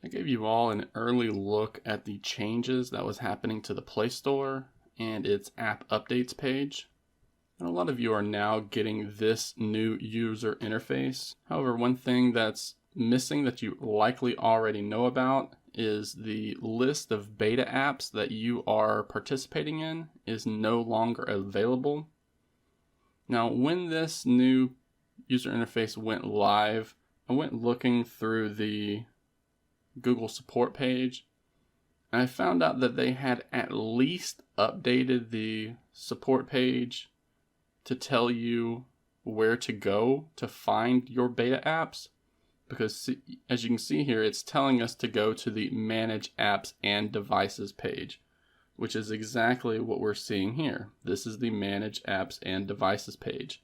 I gave you all an early look at the changes that was happening to the Play Store and its app updates page. And a lot of you are now getting this new user interface. However, one thing that's missing that you likely already know about is the list of beta apps that you are participating in is no longer available. Now, when this new user interface went live, I went looking through the Google support page, and I found out that they had at least updated the support page to tell you where to go to find your beta apps, because as you can see here, it's telling us to go to the Manage Apps and Devices page, which is exactly what we're seeing here. This is the Manage Apps and Devices page.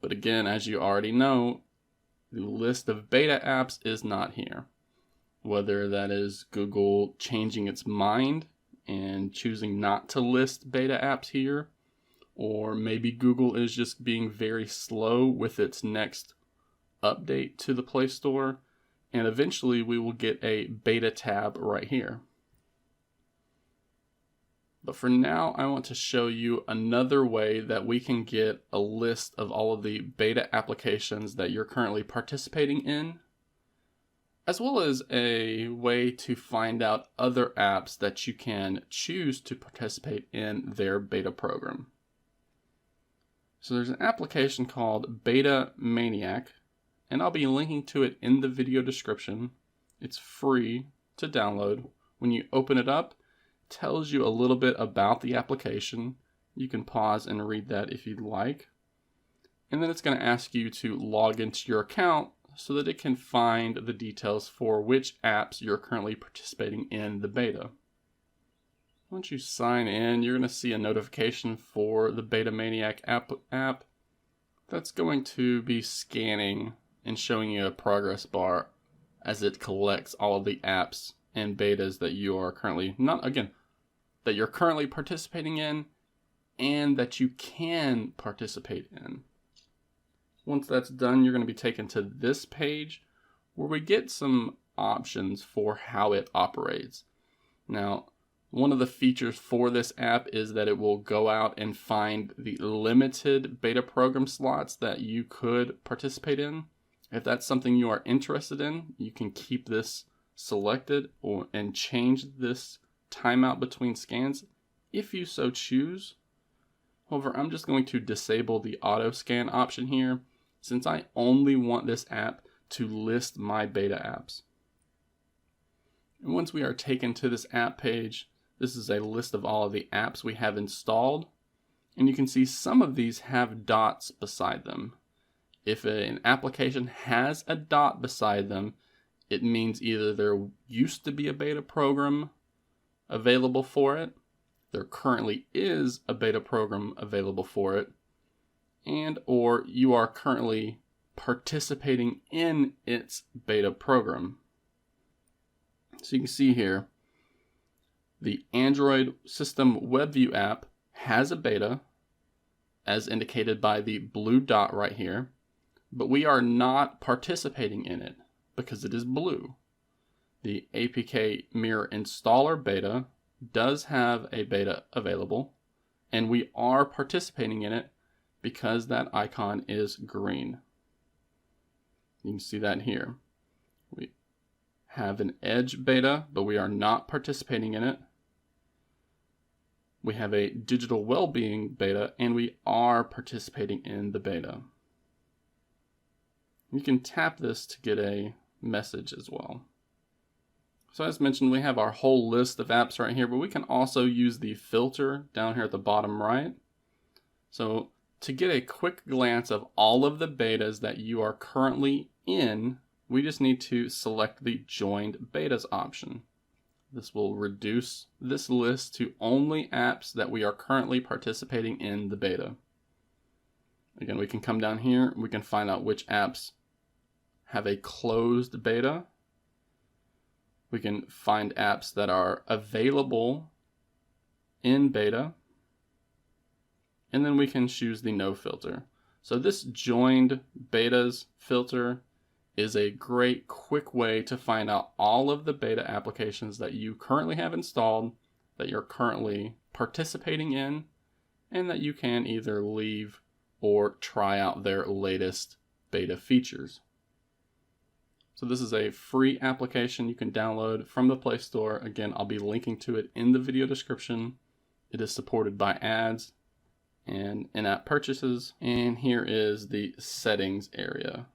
But again, as you already know, the list of beta apps is not here. Whether that is Google changing its mind and choosing not to list beta apps here, or maybe Google is just being very slow with its next update to the Play Store, and eventually we will get a beta tab right here. But for now, I want to show you another way that we can get a list of all of the beta applications that you're currently participating in, as well as a way to find out other apps that you can choose to participate in their beta program. So there's an application called Beta Maniac, and I'll be linking to it in the video description. It's free to download. When you open it up, it tells you a little bit about the application. You can pause and read that if you'd like. And then it's going to ask you to log into your account so that it can find the details for which apps you're currently participating in the beta. Once you sign in, you're going to see a notification for the Beta Maniac app that's going to be scanning and showing you a progress bar as it collects all of the apps and betas that you are currently that you're currently participating in and that you can participate in. Once that's done, you're going to be taken to this page where we get some options for how it operates. Now, one of the features for this app is that it will go out and find the limited beta program slots that you could participate in. If that's something you are interested in, you can keep this selected and change this timeout between scans if you so choose. However, I'm just going to disable the auto scan option here, since I only want this app to list my beta apps. And once we are taken to this app page, this is a list of all of the apps we have installed, and you can see some of these have dots beside them. If an application has a dot beside them, it means either there used to be a beta program available for it, there currently is a beta program available for it, and or you are currently participating in its beta program. So you can see here, the Android System WebView app has a beta, as indicated by the blue dot right here, but we are not participating in it because it is blue. The APK Mirror Installer beta does have a beta available, and we are participating in it because that icon is green. You can see that here. We have an Edge beta, but we are not participating in it. We have a Digital Wellbeing beta, and we are participating in the beta. You can tap this to get a message as well. So as mentioned, we have our whole list of apps right here, but we can also use the filter down here at the bottom right. So to get a quick glance of all of the betas that you are currently in, we just need to select the Joined Betas option. This will reduce this list to only apps that we are currently participating in the beta. Again, we can come down here, we can find out which apps have a closed beta. We can find apps that are available in beta. And then we can choose the no filter. So this Joined Betas filter is a great quick way to find out all of the beta applications that you currently have installed, that you're currently participating in, and that you can either leave or try out their latest beta features. So this is a free application you can download from the Play Store. Again, I'll be linking to it in the video description. It is supported by ads and in-app purchases. And here is the settings area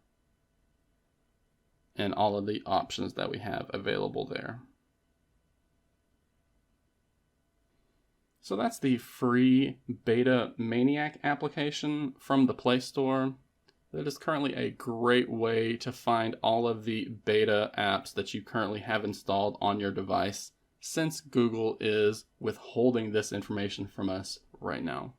and all of the options that we have available there. So that's the free Beta Maniac application from the Play Store. That is currently a great way to find all of the beta apps that you currently have installed on your device, since Google is withholding this information from us right now.